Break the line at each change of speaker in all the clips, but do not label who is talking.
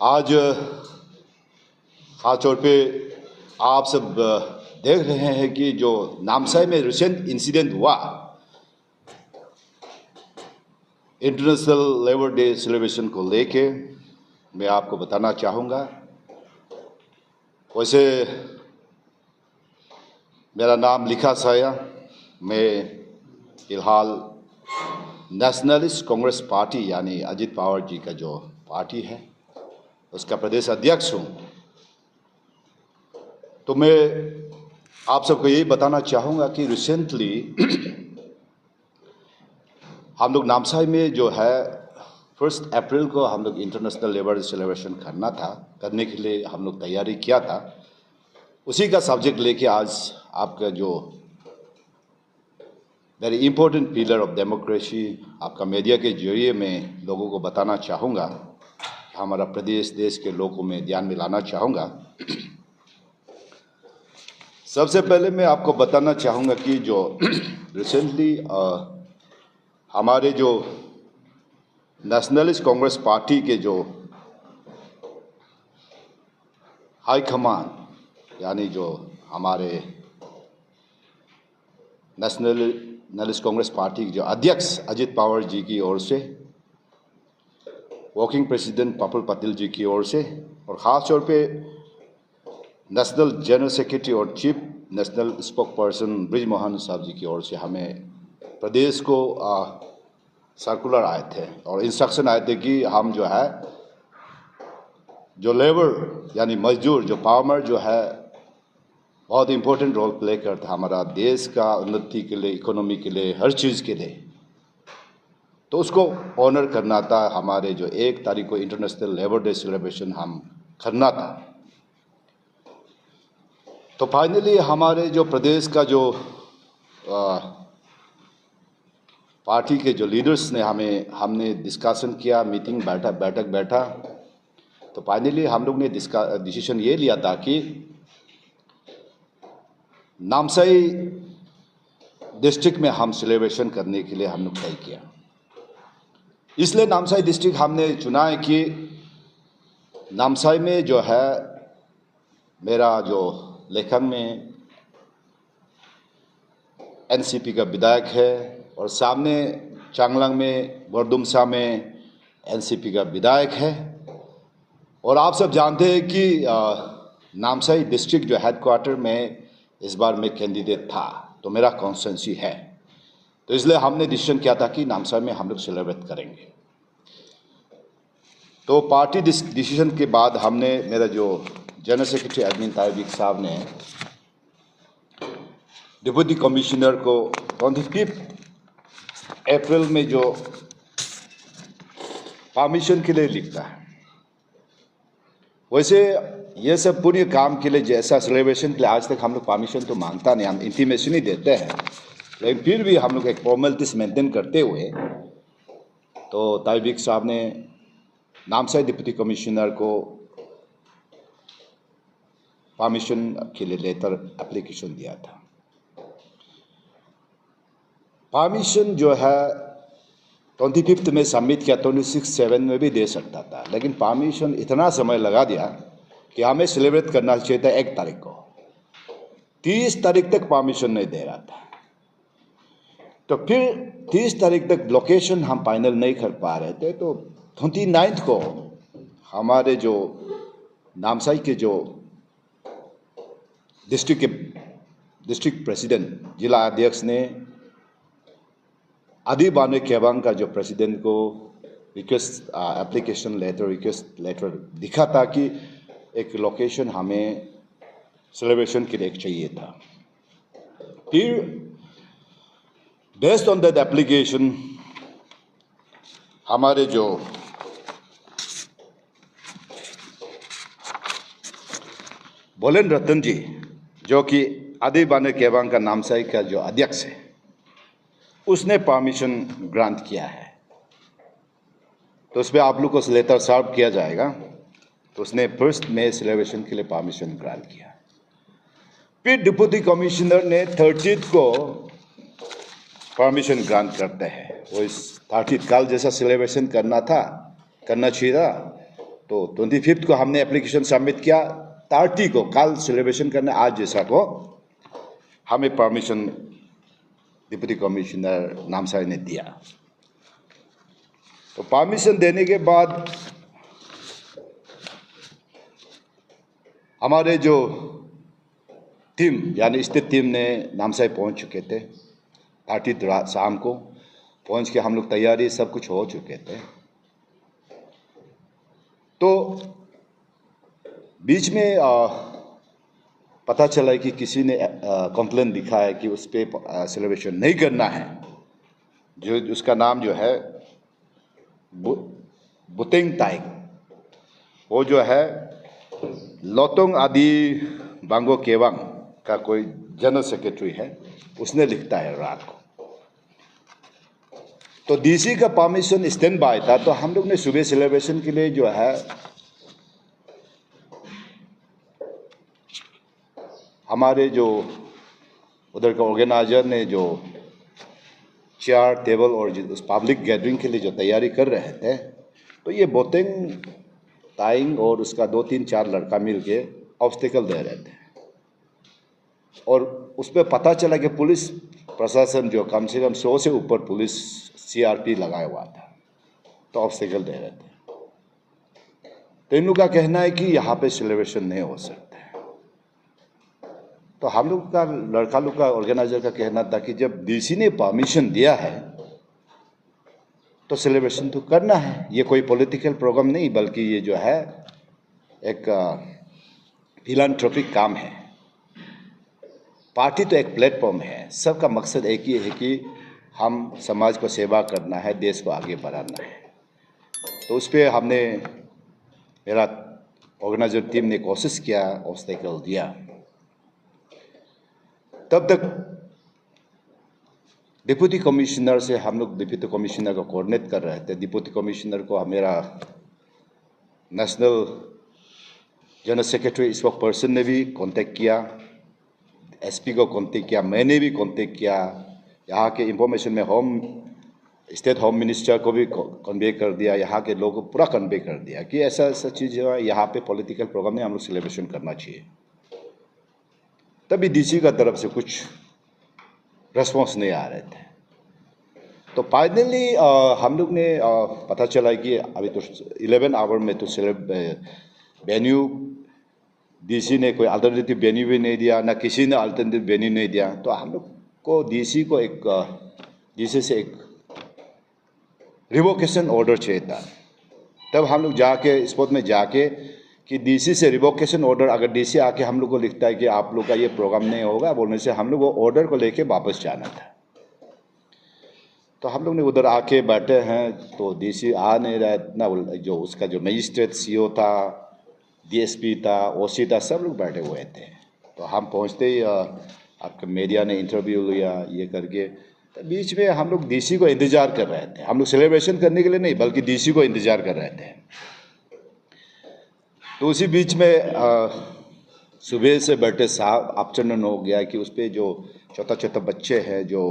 आज खास तौर पे आप सब देख रहे हैं कि जो नामसाई में रिसेंट इंसिडेंट हुआ, इंटरनेशनल लेबर डे सेलिब्रेशन को लेके मैं आपको बताना चाहूँगा। वैसे मेरा नाम लिखा साया, मैं फिलहाल नेशनलिस्ट कांग्रेस पार्टी यानी अजित पवार जी का जो पार्टी है उसका प्रदेश अध्यक्ष हूँ। तो मैं आप सबको यही बताना चाहूँगा कि रिसेंटली हम लोग नामसाई में जो है 1 अप्रैल को हम लोग इंटरनेशनल लेबर डे सेलिब्रेशन करने के लिए हम लोग तैयारी किया था। उसी का सब्जेक्ट लेके आज आपका जो very important pillar of democracy आपका मीडिया के जरिए मैं लोगों को बताना चाहूँगा, हमारा प्रदेश देश के लोगों में ध्यान में लाना चाहूँगा। सबसे पहले मैं आपको बताना चाहूँगा कि जो रिसेंटली हमारे जो नेशनलिस्ट कांग्रेस पार्टी के जो हाई कमान यानी जो हमारे नेशनलिस्ट कांग्रेस पार्टी के जो अध्यक्ष अजित पवार जी की ओर से, वर्किंग प्रेसिडेंट प्रफुल्ल पटेल जी की ओर से और ख़ास तौर पे नेशनल जनरल सेक्रेटरी और chief national spoke person bridge Mohan साहब जी की ओर से हमें प्रदेश को सर्कुलर आए थे और इंस्ट्रक्शन आए थे कि हम जो है जो लेबर यानी मजदूर जो फार्मर जो है बहुत इम्पोर्टेंट रोल प्ले करता है हमारा देश का उन्नति के लिए, इकोनॉमी के लिए, हर चीज़ के लिए। तो उसको ऑनर करना था। हमारे जो 1 तारीख को इंटरनेशनल लेबर डे सेलिब्रेशन हम करना था। तो फाइनली हमारे जो प्रदेश का जो पार्टी के जो लीडर्स ने हमने डिस्कशन किया, मीटिंग बैठा। तो फाइनली हम लोग ने डिसीजन ये लिया था कि नामसाई डिस्ट्रिक्ट में हम सेलिब्रेशन करने के लिए हम लोग तय किया। इसलिए नामसाई डिस्ट्रिक्ट हमने चुना है कि नामसाई में जो है मेरा जो लेखन में एनसीपी का विधायक है और सामने चांगलांग में बरदुमसा में एनसीपी का विधायक है। और आप सब जानते हैं कि नामसाई डिस्ट्रिक्ट जो हेडक्वार्टर में इस बार मैं कैंडिडेट था, तो मेरा कॉन्स्टिट्यूंसी है। तो इसलिए हमने डिसीजन किया था कि नामसाई में हम लोग सेलिब्रेट करेंगे। तो पार्टी डिसीजन के बाद हमने मेरा जो जनरल सेक्रेटरी एडमिन तारिक साहब ने डिप्टी कमिश्नर को 25 अप्रैल में जो परमिशन के लिए लिखता है। वैसे ये सब पूरे काम के लिए जैसा सेलिब्रेशन के लिए आज तक हम लोग परमिशन तो मांगता नहीं, हम इंटीमेशन ही देते हैं, लेकिन फिर भी हम लोग एक फॉर्मेलिटीज मेंटेन करते हुए तो तारिक साहब ने नामसाई डिप्टी कमिश्नर को परमिशन के लिए लेटर एप्लीकेशन दिया था। परमिशन जो है 25 में सबमिट किया, 26/7 में भी दे सकता था, लेकिन परमिशन इतना समय लगा दिया कि हमें सेलिब्रेट करना चाहिए था 1 तारीख को। 30 तारीख तक परमिशन नहीं दे रहा था। तो फिर 30 तारीख तक लोकेशन हम फाइनल नहीं कर पा रहे थे। तो 29 को हमारे जो नामसाई के जो डिस्ट्रिक्ट प्रेसिडेंट जिला अध्यक्ष ने आदि बाने केबांग का जो प्रेसिडेंट को रिक्वेस्ट लेटर दिखा था कि एक लोकेशन हमें सेलिब्रेशन के लिए चाहिए था। फिर बेस्ड ऑन दैट एप्लीकेशन हमारे जो बोलेन रतन जी जो कि आदि बाने केबांग का नामसाई का जो अध्यक्ष है, उसने परमिशन ग्रांट किया है। तो उस पर आप लोग को लेटर सर्व किया जाएगा। तो उसने 1 मई सेलिब्रेशन के लिए परमिशन ग्रांट किया। फिर डिप्टी कमिश्नर ने 30 को परमिशन ग्रांट करते हैं। वो इस 30 कल जैसा सेलिब्रेशन करना चाहिए था, तो 25 को हमने एप्लीकेशन सबमिट किया, 30 को कल सेलिब्रेशन करने आज जैसा को हमें परमिशन डिप्टी कमिश्नर नामसाई ने दिया। तो परमिशन देने के बाद हमारे जो टीम यानी स्टेट टीम ने नामसाई पहुंच चुके थे। 30 शाम को पहुंच के हम लोग तैयारी सब कुछ हो चुके थे। तो बीच में पता चला कि किसी ने कंप्लेन दिखा है कि उस पर सेलिब्रेशन नहीं करना है। जो उसका नाम जो है बुतेंग ताइंग, वो जो है लोतोंग आदि बांगो केवांग का कोई जनरल सेक्रेटरी है, उसने लिखता है रात को। तो डीसी का परमिशन स्टैंड बाय था, तो हम लोग ने सुबह सेलिब्रेशन के लिए जो है हमारे जो उधर का ऑर्गेनाइजर ने जो चेयर टेबल और उस पब्लिक गैदरिंग के लिए जो तैयारी कर रहे थे, तो ये बोतेंग ताइंग और उसका 2-3-4 लड़का मिल के ऑब्स्टिकल दे रहे थे। और उस पर पता चला कि पुलिस प्रशासन जो कम से कम 100 से ऊपर पुलिस CRP लगाया हुआ था, तो ऑब्स्टिकल दे रहे थे। तो इन लोग का कहना है कि यहाँ पे सेलिब्रेशन नहीं हो सकता। तो हम लोग का लड़का लोग का ऑर्गेनाइजर का कहना था कि जब डीसी ने परमिशन दिया है तो सेलिब्रेशन तो करना है। ये कोई पॉलिटिकल प्रोग्राम नहीं, बल्कि ये जो है एक फिलैंथ्रोपिक काम है। पार्टी तो एक प्लेटफॉर्म है, सबका मकसद एक ही है कि हम समाज को सेवा करना है, देश को आगे बढ़ाना है। तो उस पर हमने मेरा ऑर्गेनाइजर टीम ने कोशिश किया, ऑब्स्टेकल दिया। तब तक डिप्टी कमिश्नर से हम लोग डिप्टी कमिश्नर को कोऑर्डिनेट कर रहे थे। डिप्टी कमिश्नर को मेरा national general secretary spoke person ने भी कांटेक्ट किया, SP को कांटेक्ट किया, मैंने भी कांटेक्ट किया। यहाँ के इंफॉर्मेशन में स्टेट होम मिनिस्टर को भी कन्वे कर दिया, यहाँ के लोगों को पूरा कन्वे कर दिया कि ऐसा ऐसा चीज़ है, यहाँ पे पॉलिटिकल प्रोग्राम नहीं, हम लोग सेलिब्रेशन करना चाहिए। तभी डीसी का तरफ से कुछ रेस्पॉन्स नहीं आ रहे थे। तो फाइनली हम लोग ने पता चला कि अभी तो 11 आवर में तो वेन्यू डीसी ने कोई अल्टरनेटिव वेन्यू भी नहीं दिया, ना किसी ने अल्टरनेटिव वेन्यू नहीं दिया। तो हम लोग को डीसी से एक रिवोकेशन ऑर्डर चाहिए था। तब हम लोग जाके स्पॉट में जाके कि डीसी से रिवोकेशन ऑर्डर, अगर डीसी आके हम लोग को लिखता है कि आप लोग का ये प्रोग्राम नहीं होगा बोलने से, हम लोग वो ऑर्डर को लेके वापस जाना था। तो हम लोग ने उधर आके बैठे हैं, तो डीसी आ नहीं रहा इतना। जो उसका जो मजिस्ट्रेट CO था, DSP था, OC था, सब लोग बैठे हुए थे। तो हम पहुंचते ही आपके मीडिया ने इंटरव्यू लिया ये करके। तो बीच में हम लोग डीसी को इंतज़ार कर रहे थे। हम लोग सेलिब्रेशन करने के लिए नहीं, बल्कि डीसी को इंतज़ार कर रहे थे। तो उसी बीच में सुबह से बैठे साहब आफ्टरनून हो गया कि उस पर जो छोटा छोटा बच्चे हैं जो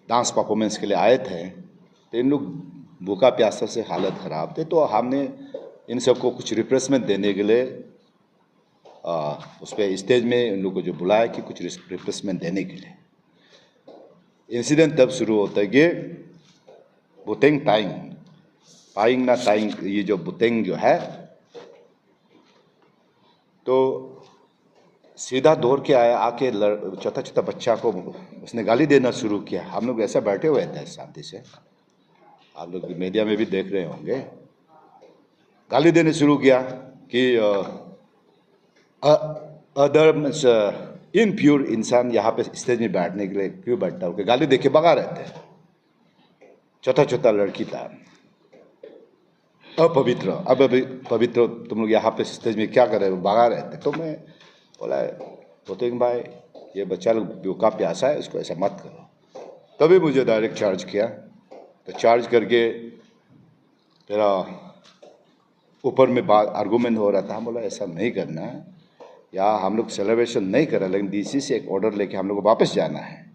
डांस परफॉर्मेंस के लिए आए थे, तो इन लोग भूखा प्यासा से हालत ख़राब थे। तो हमने इन सबको कुछ रिफ्रेशमेंट देने के लिए उस पर स्टेज में इन लोग को जो बुलाया कि कुछ रिफ्रेशमेंट देने के लिए। इंसिडेंट तब शुरू होता है कि बुतेंग ताइंग, पाइंग ना ताइंग, ये जो बुतेंग जो है तो सीधा दौड़ के आया, आके छोटा छोटा बच्चा को उसने गाली देना शुरू किया। हम लोग ऐसा बैठे हुए थे शांति से, आप लोग मीडिया में भी देख रहे होंगे। गाली देने शुरू किया कि अदर इनप्योर इंसान यहाँ पे स्टेज में बैठने के लिए क्यों बैठता हो, गाली देके भगा रहे थे। छोटा छोटा लड़की था, अपवित्र, अब अभी पवित्र तुम लोग यहाँ पे स्टेज में क्या कर रहे हो, भगा रहे थे। तो मैं बोला बोतेंग भाई ये बच्चा लोग भूखा प्यासा है, उसको ऐसा मत करो। तभी मुझे डायरेक्ट चार्ज किया। तो चार्ज करके तेरा ऊपर में बात आर्गूमेंट हो रहा था। हम बोला ऐसा नहीं करना है, या हम लोग सेलिब्रेशन नहीं कर रहे, लेकिन डीसी से एक ऑर्डर लेके हम लोग को वापस जाना है।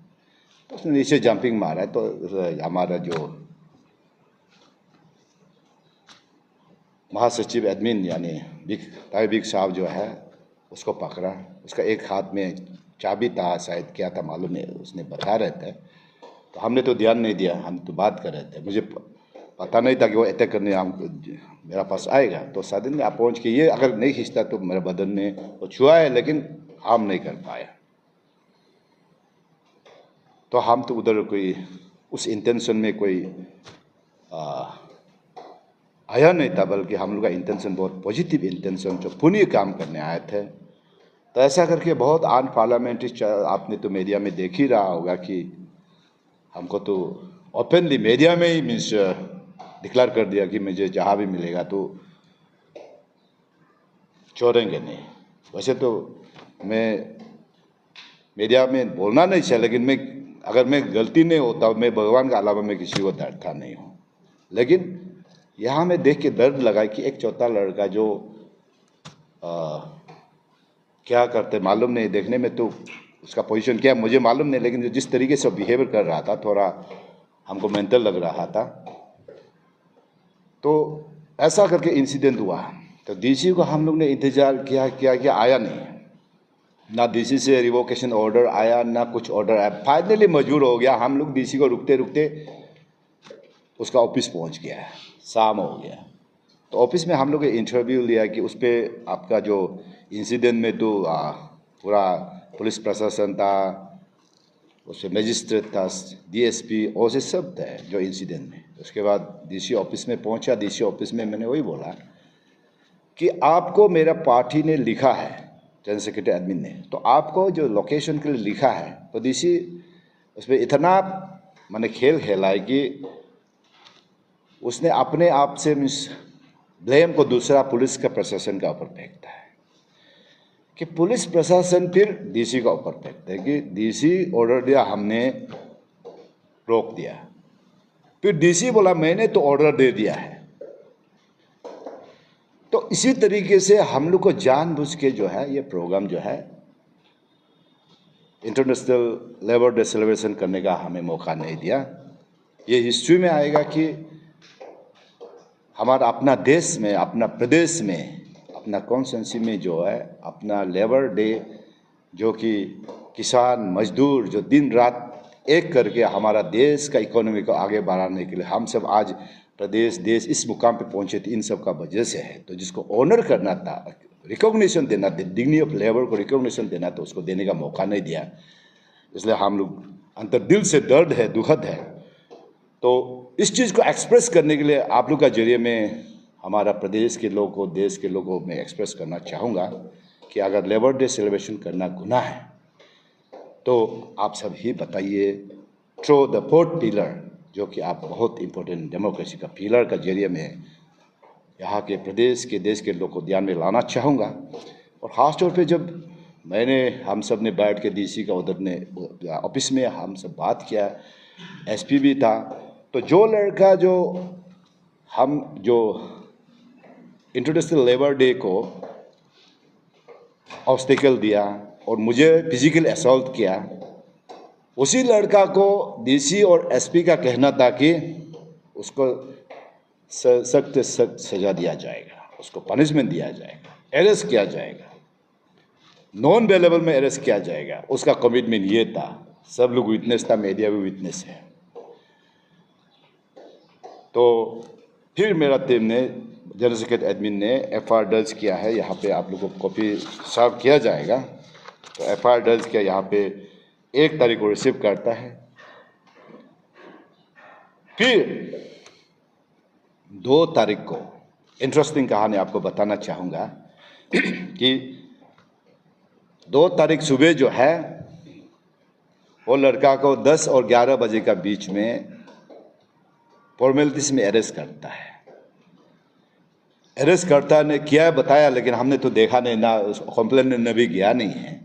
तो उसने नीचे जंपिंग मारा है। तो हमारा जो महासचिव एडमिन यानी ताबिक साहब जो है उसको पकड़ा। उसका एक हाथ में चाबी था, शायद क्या था मालूम नहीं, उसने बता रहे थे। तो हमने तो ध्यान नहीं दिया, हम तो बात कर रहे थे। मुझे पता नहीं था कि वो अटैक करने मेरा पास आएगा। तो सडनली आप पहुँच के ये अगर नहीं खींचता तो मेरे बदन में वो छुआ है, लेकिन हार्म नहीं कर पाया। तो हम तो उधर कोई उस इंटेंशन में कोई आया नहीं था, बल्कि हम लोग का इंटेंशन बहुत पॉजिटिव इंटेंशन, जो पुण्य काम करने आए थे। तो ऐसा करके बहुत अनपार्लियामेंट्री, आपने तो मीडिया में देख ही रहा होगा कि हमको तो ओपनली मीडिया में ही मीन्स डिक्लेयर कर दिया कि मुझे जहाँ भी मिलेगा तो छोड़ेंगे नहीं। वैसे तो मैं मीडिया में बोलना नहीं चाहिए, लेकिन अगर मैं गलती नहीं होता, मैं भगवान के अलावा मैं किसी को डरता नहीं हूँ। लेकिन यहाँ मैं देख के दर्द लगा कि एक छोटा लड़का जो क्या करते मालूम नहीं, देखने में तो उसका पोजीशन क्या मुझे मालूम नहीं, लेकिन जिस तरीके से बिहेवियर कर रहा था थोड़ा हमको मेंटल लग रहा था। तो ऐसा करके इंसिडेंट हुआ। तो डीसी को हम लोग ने इंतजार किया, आया नहीं। ना डीसी से रिवोकेशन ऑर्डर आया, ना कुछ ऑर्डर आया। फाइनली मजबूर हो गया, हम लोग डीसी को रुकते रुकते उसका ऑफिस पहुंच गया है, शाम हो गया। तो ऑफिस में हम लोग इंटरव्यू लिया कि उस पर आपका जो इंसिडेंट में तो पूरा पुलिस प्रशासन था, उससे मजिस्ट्रेट था, डीएसपी और से सब थे जो इंसिडेंट में। उसके बाद डीसी ऑफिस में पहुंचा। डीसी ऑफिस में मैंने वही बोला कि आपको मेरा पार्टी ने लिखा है, जनरल सेक्रेटरी एडमिन ने, तो आपको जो लोकेशन के लिए लिखा है, तो डीसी उस पर इतना मैंने खेल खेला है कि उसने अपने आप से मीन्स ब्लेम को दूसरा पुलिस का प्रशासन का ऊपर फेंकता है कि पुलिस प्रशासन फिर डीसी का ऊपर फेंकता है कि डीसी ऑर्डर दिया, हमने रोक दिया। फिर डीसी बोला मैंने तो ऑर्डर दे दिया है। तो इसी तरीके से हम लोग को जानबूझ के जो है ये प्रोग्राम जो है इंटरनेशनल लेबर डे सेलिब्रेशन करने का हमें मौका नहीं दिया। ये हिस्ट्री में आएगा कि हमारा अपना देश में, अपना प्रदेश में, अपना कॉन्स्टिट्यूंसी में जो है अपना लेबर डे, जो कि किसान मजदूर जो दिन रात एक करके हमारा देश का इकोनॉमी को आगे बढ़ाने के लिए हम सब आज प्रदेश देश इस मुकाम पे पहुंचे थे, इन सब का वजह से है। तो जिसको ऑनर करना था, रिकॉग्निशन देना था, डिग्निटी ऑफ लेबर को रिकॉग्निशन देना था, उसको देने का मौका नहीं दिया। इसलिए हम लोग अंतर दिल से दर्द है, दुखद है। तो इस चीज़ को एक्सप्रेस करने के लिए आप लोग का जरिए में हमारा प्रदेश के लोगों को, देश के लोगों को मैं एक्सप्रेस करना चाहूँगा कि अगर लेबर डे सेलिब्रेशन करना गुनाह है तो आप सब ही बताइए, थ्रो द फोर्थ पिलर, जो कि आप बहुत इम्पोर्टेंट डेमोक्रेसी का पिलर का जरिए में यहाँ के प्रदेश के देश के लोग को ध्यान में लाना चाहूँगा। और ख़ास तौर पे जब हम सब ने बैठ के डीसी का उधर ने ऑफिस में हम सब बात किया, एसपी भी था, तो जो लड़का जो हम जो इंटरनेशनल लेबर डे को ऑब्स्टेकल दिया और मुझे फिजिकल असॉल्ट किया, उसी लड़का को डीसी और एसपी का कहना था कि उसको सख्त से सख्त सजा दिया जाएगा, उसको पनिशमेंट दिया जाएगा, अरेस्ट किया जाएगा, नॉन अवेलेबल में अरेस्ट किया जाएगा। उसका कमिटमेंट ये था। सब लोग विटनेस था, मीडिया भी विटनेस है। तो फिर मेरा टीम ने, जनरल सेक्रेटरी एडमिन ने एफआईआर दर्ज किया है। यहाँ पे आप लोगों को कॉपी सर्व किया जाएगा। तो एफआईआर दर्ज किया, यहाँ पे 1 तारीख को रिसीव करता है। फिर 2 तारीख को इंटरेस्टिंग कहानी आपको बताना चाहूँगा कि 2 तारीख सुबह जो है वो लड़का को 10 और 11 बजे का बीच में फॉर्मेलिटीज में अरेस्ट करता है। अरेस्ट करता ने किया बताया, लेकिन हमने तो देखा नहीं ना, कंप्लेन ने भी गया नहीं है,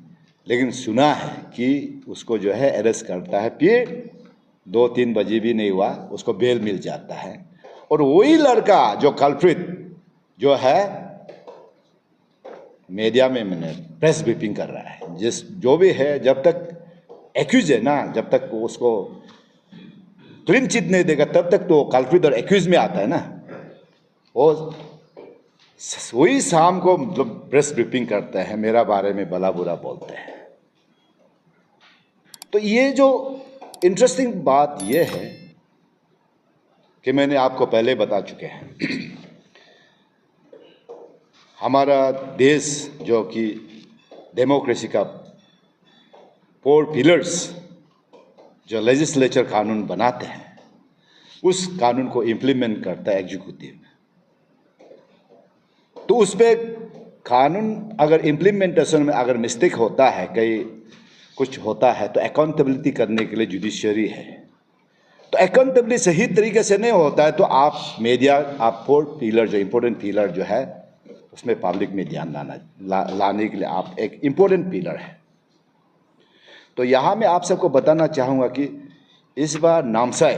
लेकिन सुना है कि उसको जो है अरेस्ट करता है। फिर 2-3 बजे भी नहीं हुआ, उसको बेल मिल जाता है। और वही लड़का जो कल्प्रिट जो है मीडिया में मैंने प्रेस ब्रीफिंग कर रहा है, जो भी है, जब तक एक्यूज है ना, जब तक उसको क्लीन चिट नहीं देगा तब तक तो कल्प्रिट और एक्यूज में आता है ना। वो वही शाम को मतलब प्रेस ब्रीफिंग करते हैं, मेरा बारे में भला बुरा बोलते हैं। तो ये जो इंटरेस्टिंग बात ये है कि मैंने आपको पहले बता चुके हैं हमारा देश जो कि डेमोक्रेसी का 4 पिलर्स जो लेजिस्लेचर कानून बनाते हैं, उस कानून को इम्प्लीमेंट करता है एग्जीक्यूटिव। तो उस पे कानून अगर इम्प्लीमेंटेशन में अगर मिस्टेक होता है, कहीं कुछ होता है, तो अकाउंटेबिलिटी करने के लिए जुडिशरी है। तो अकाउंटेबिलिटी सही तरीके से नहीं होता है तो आप मीडिया, आप 4 पिलर जो इम्पोर्टेंट पिलर जो है उसमें पब्लिक में ध्यान लाने के लिए आप एक इम्पोर्टेंट पिलर है। तो यहाँ मैं आप सबको बताना चाहूँगा कि इस बार नामसाई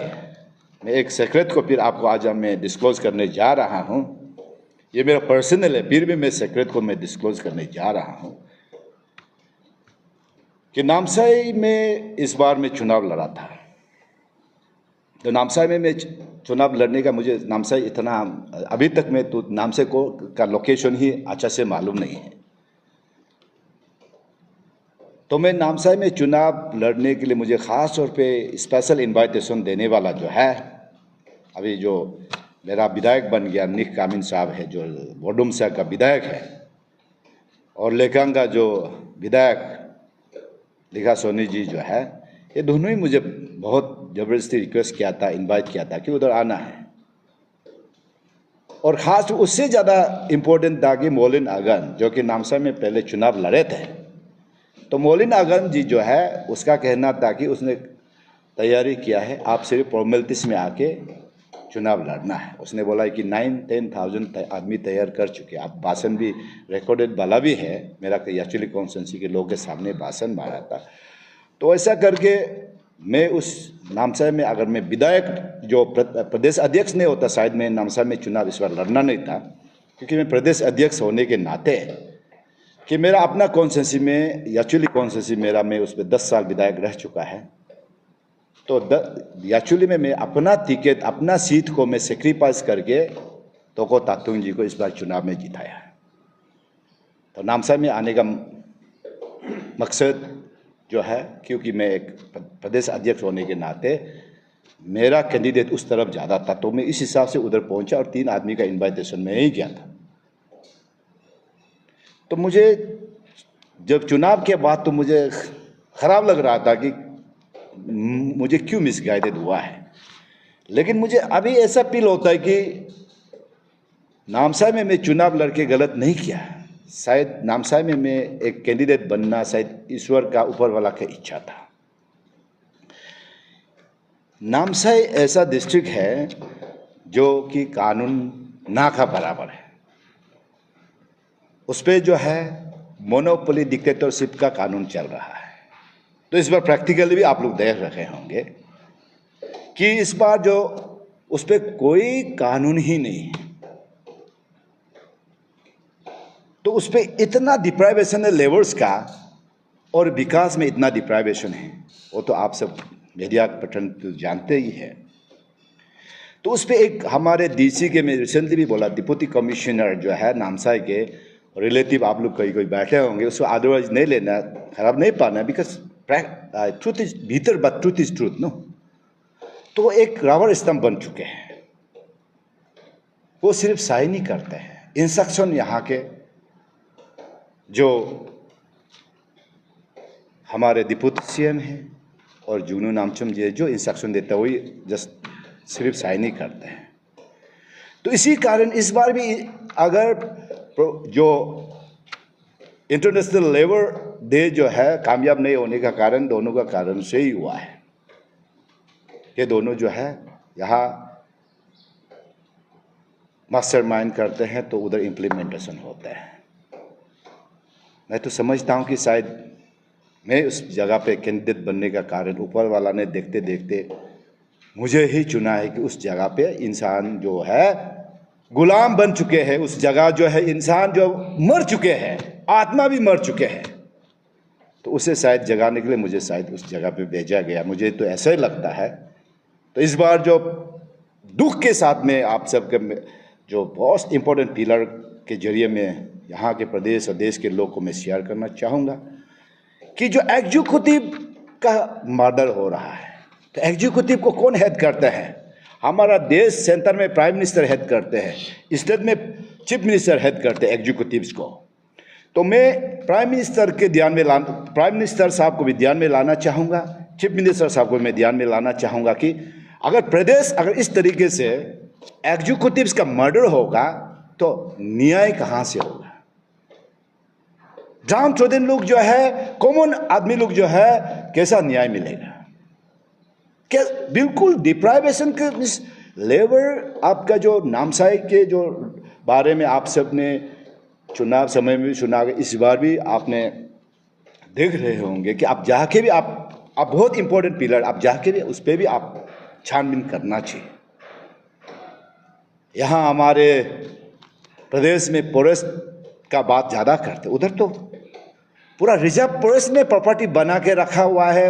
में एक सीक्रेट को फिर आपको आज मैं डिस्क्लोज करने जा रहा हूँ। ये मेरा पर्सनल है, फिर भी मैं सीक्रेट को मैं डिस्क्लोज करने जा रहा हूँ कि नामसाई में इस बार मैं चुनाव लड़ा था। तो नामसाई में मैं चुनाव लड़ने का मुझे नामसाई इतना अभी तक मैं तो नामसाई को का लोकेशन ही अच्छा से मालूम नहीं है। तो मैं नामसाई में चुनाव लड़ने के लिए मुझे ख़ास तौर पे स्पेशल इनविटेशन देने वाला जो है, अभी जो मेरा विधायक बन गया निक कामिन साहब है, जो बोडुमसा का विधायक है, और लेकांगा जो विधायक लिखा सोनी जी जो है, ये दोनों ही मुझे बहुत ज़बरदस्ती रिक्वेस्ट किया था, इनवाइट किया था कि उधर आना है। और ख़ास उससे ज़्यादा इम्पोर्टेंट था कि मोलिन आगन जो कि नामसाई में पहले चुनाव लड़े थे, तो मोलिन आगन जी जो है उसका कहना था कि उसने तैयारी किया है, आप सिर्फ फॉर्मेलिटीज में आके चुनाव लड़ना है। उसने बोला है कि 9-10,000 आदमी तैयार कर चुके, आप भाषण भी रिकॉर्डेड वाला भी है, मेरा एक्चुअली कॉन्स्टिट्यूंसी के लोगों के सामने भाषण मारा था। तो ऐसा करके मैं उस नामसाई में अगर मैं विधायक जो प्रदेश अध्यक्ष नहीं होता, शायद मैं नामसाई में चुनाव इस बार लड़ना नहीं था, क्योंकि मैं प्रदेश अध्यक्ष होने के नाते कि मेरा अपना कॉन्स्टिट्यूंसी में एक्चुअली कॉन्स्टिट्यूंसी मेरा, मैं उस पर 10 साल विधायक रह चुका है। तो एक्चुअली में मैं अपना टिकट, अपना सीट को मैं सेक्रीफाइस करके तोको तातुंग जी को इस बार चुनाव में जिताया। तो नामसाई में आने का मकसद जो है, क्योंकि मैं एक प्रदेश अध्यक्ष होने के नाते मेरा कैंडिडेट उस तरफ ज़्यादा था, तो मैं इस हिसाब से उधर पहुंचा और 3 आदमी का इनविटेशन में ही गया था। तो मुझे जब चुनाव के बाद तो मुझे ख़राब लग रहा था कि मुझे क्यों मिसगाइडेड हुआ है, लेकिन मुझे अभी ऐसा फील होता है कि नामसाई में मैं चुनाव लड़के गलत नहीं किया। शायद नामसाई में मैं एक कैंडिडेट बनना शायद ईश्वर का, ऊपर वाला का इच्छा था। नामसाई ऐसा डिस्ट्रिक्ट है जो कि कानून ना का बराबर है, उस पर जो है मोनोपोली डिक्टेटरशिप का कानून चल रहा है। तो इस बार प्रैक्टिकली भी आप लोग देख रहे होंगे कि इस बार जो उस पर कोई कानून ही नहीं है, तो उस पर इतना डिप्राइवेशन है लेबर्स का, और विकास में इतना डिप्राइवेशन है, वो तो आप सब मीडिया पैटर्न तो जानते ही है। तो उस पर एक हमारे डीसी के, मैं रिसेंटली भी बोला, डिप्टी कमिश्नर जो है नामसाई के रिलेटिव, आप लोग कोई बैठे होंगे, उसको अदरवाइज नहीं लेना, खराब नहीं पाना, बिकॉज ट्रूथ इज भीतर but truth is truth no. तो वो एक रबर स्तंभ बन चुके हैं, वो सिर्फ साइन ही करते हैं। इंस्ट्रक्शन यहाँ के जो हमारे डिप्टी सीएम हैं और जूनू नामचुम जी जो इंस्ट्रक्शन देता है, वही जस्ट सिर्फ साइन ही करते हैं। तो इसी कारण इस बार भी अगर जो इंटरनेशनल लेबर डे जो है कामयाब नहीं होने का कारण दोनों का कारण से ही हुआ है, ये दोनों जो है यहाँ मास्टरमाइंड करते हैं तो उधर इम्प्लीमेंटेशन होता है। मैं तो समझता हूँ कि शायद मैं उस जगह पे कैंडिडेट बनने का कारण ऊपर वाला ने देखते देखते मुझे ही चुना है कि उस जगह पे इंसान जो है गुलाम बन चुके हैं, उस जगह जो है इंसान जो मर चुके हैं, आत्मा भी मर चुके हैं, तो उसे शायद जगाने के लिए मुझे शायद उस जगह पे भेजा गया, मुझे तो ऐसा ही लगता है। तो इस बार जो दुख के साथ में आप सबके जो बहुत इम्पोर्टेंट पिलर के जरिए मैं यहाँ के प्रदेश और देश के लोग को मैं शेयर करना चाहूँगा कि जो एग्जीक्यूटिव का मर्डर हो रहा है, तो एग्जीक्यूटिव को कौन हेड करता है? हमारा देश सेंटर में प्राइम मिनिस्टर हेड करते हैं, स्टेट में चीफ मिनिस्टर हेड करते हैं एग्जीक्यूटिव्स को। तो मैं प्राइम मिनिस्टर साहब को भी ध्यान में लाना चाहूँगा, चीफ मिनिस्टर साहब को मैं ध्यान में लाना चाहूँगा कि अगर इस तरीके से एग्जीक्यूटिव्स का मर्डर होगा तो न्याय कहाँ से होगा? डाउन ट्रोडन लोग जो है, कॉमन आदमी लोग जो है, कैसा न्याय मिलेगा? क्या बिल्कुल डिप्राइवेशन के लेबर आपका जो नामसाई के जो बारे में आप सब ने चुनाव समय में भी सुना, इस बार भी आपने देख रहे होंगे कि आप जाके भी आप बहुत इंपॉर्टेंट पिलर, आप जाके भी उस पर भी आप छानबीन करना चाहिए। यहाँ हमारे प्रदेश में फॉरेस्ट का बात ज़्यादा करते, उधर तो पूरा रिजर्व फॉरेस्ट में प्रॉपर्टी बना के रखा हुआ है,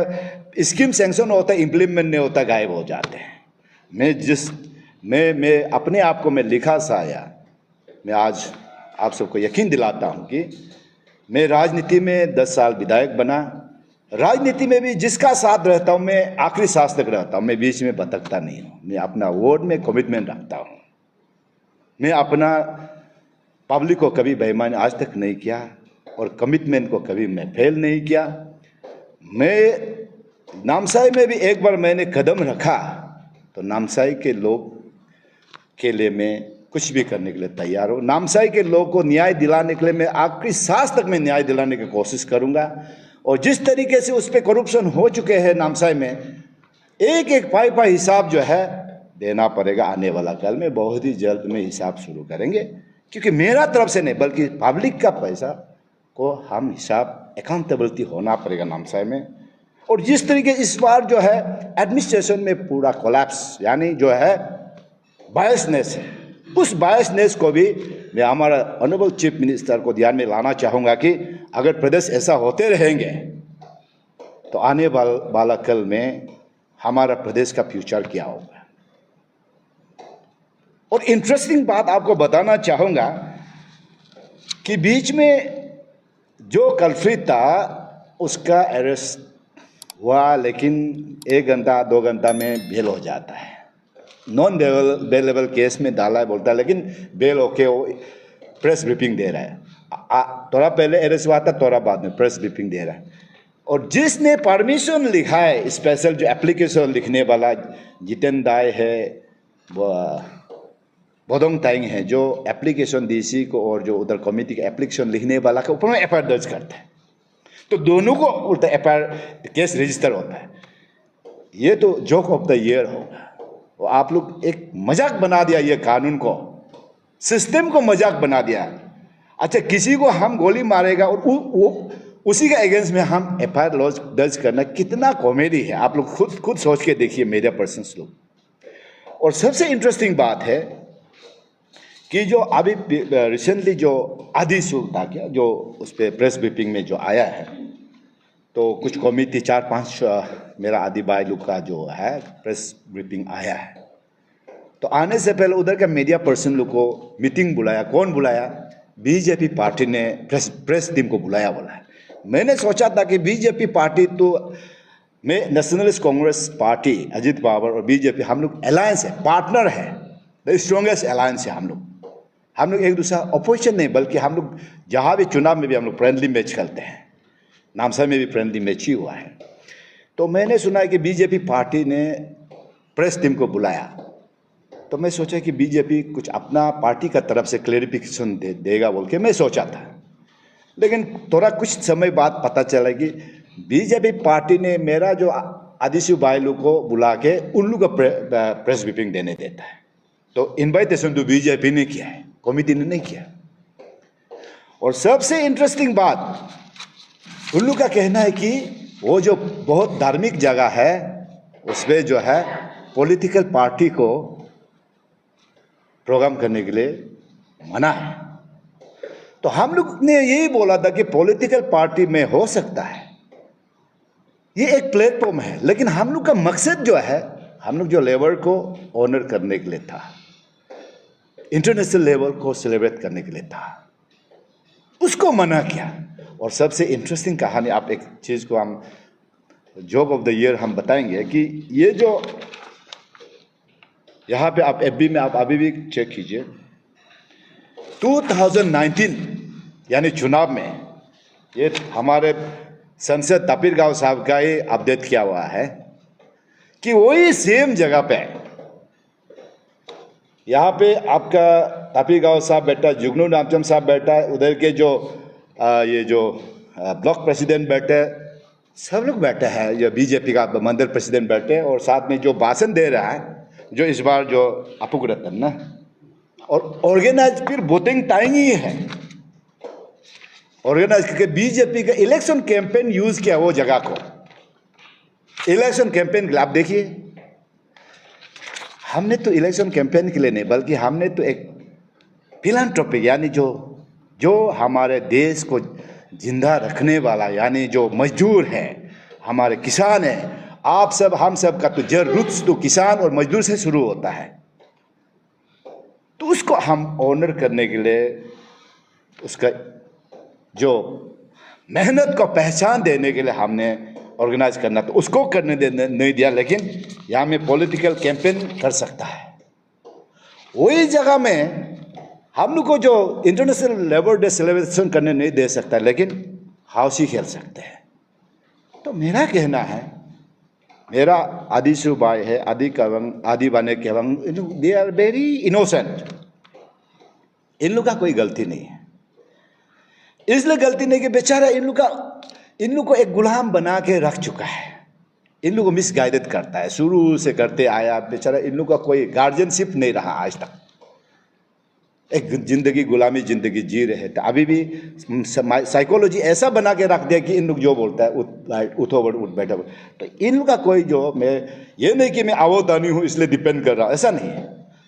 स्कीम सैंक्शन होता है, इम्प्लीमेंट नहीं होता, गायब हो जाते हैं। मैं अपने आप को मैं लिखा सा आया, मैं आज आप सबको यकीन दिलाता हूँ कि मैं राजनीति में 10 साल विधायक बना। राजनीति में भी जिसका साथ रहता हूँ मैं आखिरी सांस तक रहता हूँ, मैं बीच में भटकता नहीं हूँ। मैं अपना वर्ड में कमिटमेंट रखता हूँ। मैं अपना पब्लिक को कभी बेईमानी आज तक नहीं किया और कमिटमेंट को कभी मैं फेल नहीं किया। मैं नामसाई में भी एक बार मैंने कदम रखा तो नामसाई के लोग के लिए मैं कुछ भी करने के लिए तैयार हूँ। नामसाई के लोग को न्याय दिलाने के लिए मैं आखिरी सांस तक मैं न्याय दिलाने की कोशिश करूँगा। और जिस तरीके से उस पर करप्शन हो चुके हैं नामसाई में, एक एक पाई हिसाब जो है देना पड़ेगा। आने वाला कल में बहुत ही जल्द में हिसाब शुरू करेंगे, क्योंकि मेरा तरफ से नहीं बल्कि पब्लिक का पैसा को हम हिसाब अकाउंटेबिलिटी होना पड़ेगा नामसाई में। और जिस तरीके इस बार जो है एडमिनिस्ट्रेशन में पूरा कोलैप्स, यानी जो है बायसनेस है, उस बायसनेस को भी मैं हमारा ऑनरेबल चीफ मिनिस्टर को ध्यान में लाना चाहूँगा कि अगर प्रदेश ऐसा होते रहेंगे तो आने वाला कल में हमारा प्रदेश का फ्यूचर क्या होगा। और इंटरेस्टिंग बात आपको बताना चाहूँगा कि बीच में जो कल्प्रिट था उसका अरेस्ट हुआ, लेकिन 1 घंटा 2 घंटा में बेल हो जाता है। नॉन बेलेबल केस में डाला है बोलता है, लेकिन बेल होके वो प्रेस ब्रीफिंग दे रहा है। थोड़ा पहले अरेस्ट हुआ था, थोड़ा बाद में प्रेस ब्रीफिंग दे रहा है। और जिसने परमिशन लिखा है, स्पेशल जो एप्लीकेशन लिखने वाला जितेन दाई है, वो बोदोंग ताइंग है, जो एप्लीकेशन डीसी को और जो उधर कमेटी का एप्लीकेशन लिखने वाला के ऊपर में एफआईआर दर्ज करते हैं, तो दोनों को उल्टा एफआईआर केस रजिस्टर होता है। ये तो जोक ऑफ द ईयर होगा। वो आप लोग एक मजाक बना दिया, ये कानून को, सिस्टम को मजाक बना दिया। अच्छा, किसी को हम गोली मारेगा और वो उसी के अगेंस्ट में हम एफआईआर दर्ज करना, कितना कॉमेडी है। आप लोग खुद सोच के देखिए, मीडिया पर्सन्स लोग। और सबसे इंटरेस्टिंग बात है कि जो अभी रिसेंटली जो आदि सुल्ता क्या जो उस पर प्रेस ब्रीफिंग में जो आया है, तो कुछ कमेटी 4-5 मेरा आदि भाई लोग का जो है प्रेस ब्रीफिंग आया है। तो आने से पहले उधर का मीडिया पर्सन लोग को मीटिंग बुलाया। कौन बुलाया? बीजेपी पार्टी ने प्रेस टीम को बुलाया बोला है। मैंने सोचा था कि बीजेपी पार्टी तो मैं नेशनलिस्ट कांग्रेस पार्टी, अजीत पवार और बीजेपी हम लोग अलायंस है, पार्टनर है, द स्ट्रॉन्गेस्ट अलायंस है। हम लोग एक दूसरा अपोजिशन नहीं, बल्कि हम लोग जहाँ भी चुनाव में भी हम लोग फ्रेंडली मैच खेलते हैं। नामसाई में भी फ्रेंडली मैच ही हुआ है। तो मैंने सुना है कि बीजेपी पार्टी ने प्रेस टीम को बुलाया, तो मैं सोचा कि बीजेपी कुछ अपना पार्टी का तरफ से क्लेरिफिकेशन देगा बोल के मैं सोचा था। लेकिन थोड़ा कुछ समय बाद पता चला कि बीजेपी पार्टी ने मेरा जो आदिशु भाई लोग को बुला के उन लोग को प्रेस ब्रीफिंग देने देता है। तो इन्वाइटेशन तो बीजेपी ने किया है, कमेटी ने नहीं किया। और सबसे इंटरेस्टिंग बात, उन लोग का कहना है कि वो जो बहुत धार्मिक जगह है उसमें जो है पॉलिटिकल पार्टी को प्रोग्राम करने के लिए मना है। तो हम लोग ने यही बोला था कि पॉलिटिकल पार्टी में हो सकता है, ये एक प्लेटफॉर्म है, लेकिन हम लोग का मकसद जो है, हम लोग जो लेबर को ऑनर करने के लिए था। इंटरनेशनल लेवल को सेलिब्रेट करने के लिए था, उसको मना किया। और सबसे इंटरेस्टिंग कहानी, आप एक चीज़ को हम जोक ऑफ द ईयर हम बताएंगे कि ये जो यहाँ पे आप एफबी में आप अभी भी चेक कीजिए, 2019 यानी चुनाव में, ये हमारे संसद तापिर गांव साहब का ही अपडेट किया हुआ है कि वही सेम जगह पे, यहाँ पे आपका तापिर गांव साहब बैठा, जुगनू नामचम साहब बैठा, उधर के जो ये जो ब्लॉक प्रेसिडेंट बैठे, सब लोग बैठे हैं, ये बीजेपी का मंडल प्रेसिडेंट बैठे, और साथ में जो भाषण दे रहा है जो इस बार जो अपुक रतन ना, और ऑर्गेनाइज फिर वोटिंग टाइम ही है, ऑर्गेनाइज करके बीजेपी का इलेक्शन कैंपेन यूज किया वो जगह को, इलेक्शन कैंपेन के लिए। आप देखिए, हमने तो इलेक्शन कैंपेन के लिए नहीं, बल्कि हमने तो एक फिलैंथ्रोपिक यानी जो हमारे देश को जिंदा रखने वाला, यानी जो मजदूर है, हमारे किसान है, आप सब हम सब का तो जड़ रूट्स तो किसान और मजदूर से शुरू होता है, तो उसको हम ऑनर करने के लिए, उसका जो मेहनत को पहचान देने के लिए हमने ऑर्गेनाइज करना, तो उसको करने नहीं दिया। लेकिन यहाँ में पॉलिटिकल कैंपेन कर सकता है, वही जगह में हम लोग को जो इंटरनेशनल लेबर डे सेलिब्रेशन करने नहीं दे सकता, लेकिन हाउसी खेल सकते हैं। तो मेरा कहना है, मेरा आदि सुबाई है, आदि कवंग, आदि बने केवंग, दे आर वेरी इनोसेंट, इन लोग का कोई गलती नहीं है। इसलिए गलती नहीं कि बेचारा इन लोग को एक गुलाम बना के रख चुका है, इन लोग को मिसगाइडेड करता है, शुरू से करते आया। बेचारा इन लोग का कोई गार्जियनशिप नहीं रहा आज तक, एक जिंदगी गुलामी जिंदगी जी रहे थे। अभी भी साइकोलॉजी ऐसा बना के रख दिया कि इन लोग जो बोलता है उठो उठ बैठो। तो इन लोग का कोई जो, मैं ये नहीं कि मैं आवोदानी हूँ इसलिए डिपेंड कर रहा हूँ, ऐसा नहीं है।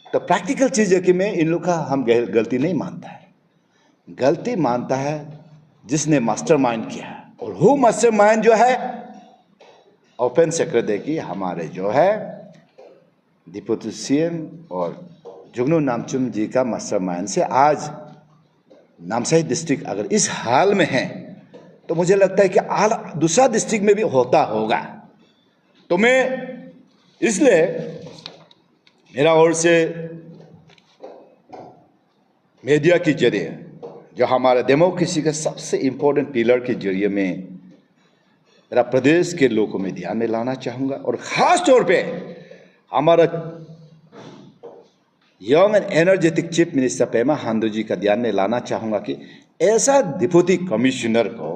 तो प्रैक्टिकल चीज़ है कि मैं इन लोग का हम गलती नहीं मानता है, गलती मानता है जिसने मास्टरमाइंड किया। और वो मास्टरमाइंड जो है ओपन सेक्रेटरी की हमारे जो है डिप्टी सीएम और जुगनू नामचुम जी का मास्टरमाइंड से आज नामसाई डिस्ट्रिक्ट अगर इस हाल में है, तो मुझे लगता है कि दूसरा डिस्ट्रिक्ट में भी होता होगा। तो मैं इसलिए मेरा ओर से मीडिया के जरिए, जो हमारे डेमोक्रेसी का सबसे इम्पोर्टेंट पिलर के जरिए में मेरा प्रदेश के लोगों में ध्यान में लाना चाहूँगा, और ख़ास तौर पे हमारा young and energetic chief minister Pema Khandu ji का ध्यान में लाना चाहूँगा कि ऐसा डिप्टी कमिश्नर को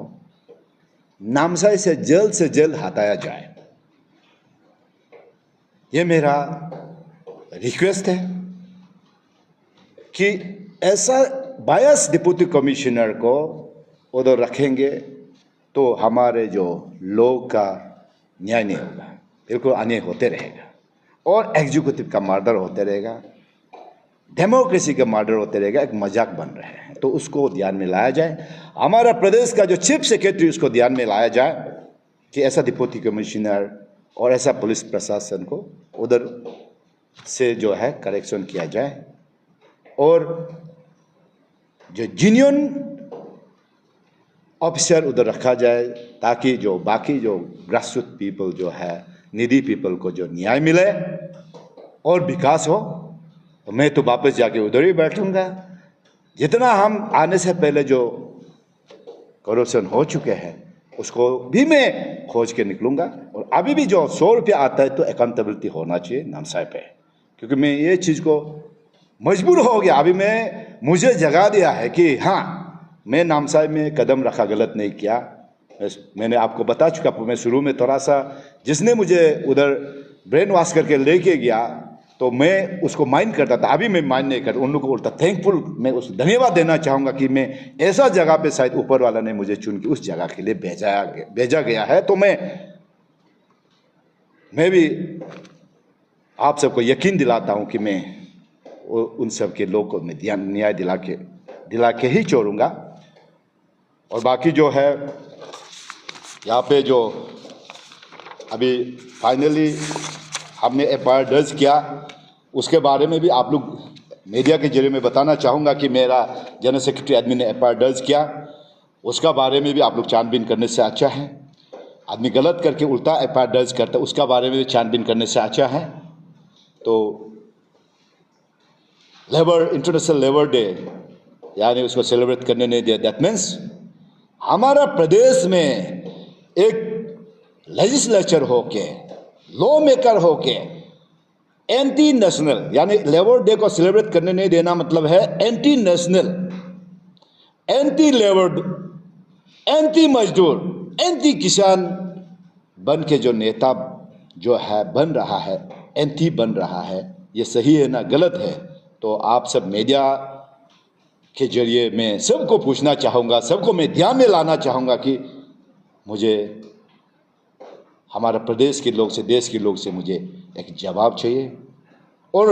नामसाई से जल्द हटाया जाए। ये मेरा रिक्वेस्ट है कि ऐसा बायस डिप्टी कमिश्नर को उधर रखेंगे तो हमारे जो लोग का न्याय नहीं होगा, बिल्कुल अन्याय होते रहेगा, और एग्जीक्यूटिव का मर्डर होते रहेगा, डेमोक्रेसी का मर्डर होते रहेगा, एक मजाक बन रहे हैं। तो उसको ध्यान में लाया जाए, हमारा प्रदेश का जो चीफ सेक्रेटरी उसको ध्यान में लाया जाए कि ऐसा डिप्टी कमिश्नर और ऐसा पुलिस प्रशासन को उधर से जो है करेक्शन किया जाए, और जो जेन्युइन ऑफिसर उधर रखा जाए, ताकि जो बाकी जो ग्रासरूट पीपल जो है, नीडी पीपल को जो न्याय मिले और विकास हो। तो मैं तो वापस जाके उधर ही बैठूंगा। जितना हम आने से पहले जो करप्शन हो चुके हैं उसको भी मैं खोज के निकलूंगा, और अभी भी जो 100 रुपया आता है तो अकाउंटेबिलिटी होना चाहिए नामसाई पे, क्योंकि मैं ये चीज़ को मजबूर हो गया। अभी मुझे जगा दिया है कि हाँ, मैं नामसाई में कदम रखा, गलत नहीं किया। मैंने आपको बता चुका, मैं शुरू में थोड़ा सा जिसने मुझे उधर ब्रेन वॉश करके लेके गया तो मैं उसको माइंड करता था, अभी मैं माइंड नहीं करता, उन लोगों को उल्टा थैंकफुल मैं उस धन्यवाद देना चाहूँगा कि मैं ऐसा जगह पे शायद ऊपर वाला ने मुझे चुन के उस जगह के लिए भेजा गया है। तो मैं भी आप सबको यकीन दिलाता हूँ कि मैं उन सब के लोग को मैं न्याय दिला के ही छोड़ूंगा। और बाकी जो है यहाँ पे जो अभी फाइनली हमने FIR दर्ज किया, उसके बारे में भी आप लोग मीडिया के जरिए मैं बताना चाहूँगा कि मेरा जनरल सेक्रेटरी आदमी ने एफआईआर दर्ज किया, उसका बारे में भी आप लोग छानबीन करने से अच्छा है। आदमी गलत करके उल्टा एफआईआर दर्ज करता है, उसका बारे में भी छानबीन करने से अच्छा है। तो इंटरनेशनल लेबर डे यानी उसको सेलिब्रेट करने नहीं दिया, दैट मीन्स हमारा प्रदेश में एक लेजिस्लेचर होके, लॉ मेकर होके एंटी नेशनल यानी लेबर डे को सेलिब्रेट करने नहीं देना मतलब है anti national, anti labour, anti मजदूर, एंटी किसान बन के जो नेता जो है बन रहा है, एंटी बन रहा है, ये सही है ना गलत है? तो आप सब मीडिया के जरिए मैं सबको पूछना चाहूँगा, सबको मैं ध्यान में लाना चाहूँगा कि मुझे हमारा प्रदेश के लोग से, देश के लोग से मुझे एक जवाब चाहिए। और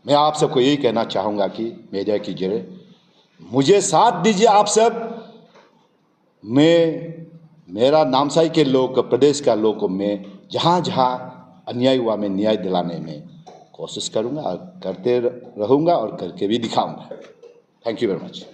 मैं आप सबको यही कहना चाहूँगा कि मीडिया की जरिए मुझे साथ दीजिए आप सब। मेरा नामसाई के लोग, प्रदेश का लोग को मैं जहाँ जहाँ अन्याय हुआ मैं न्याय दिलाने में कोशिश करूँगा और करते रहूँगा और करके भी दिखाऊँगा। Thank you very much.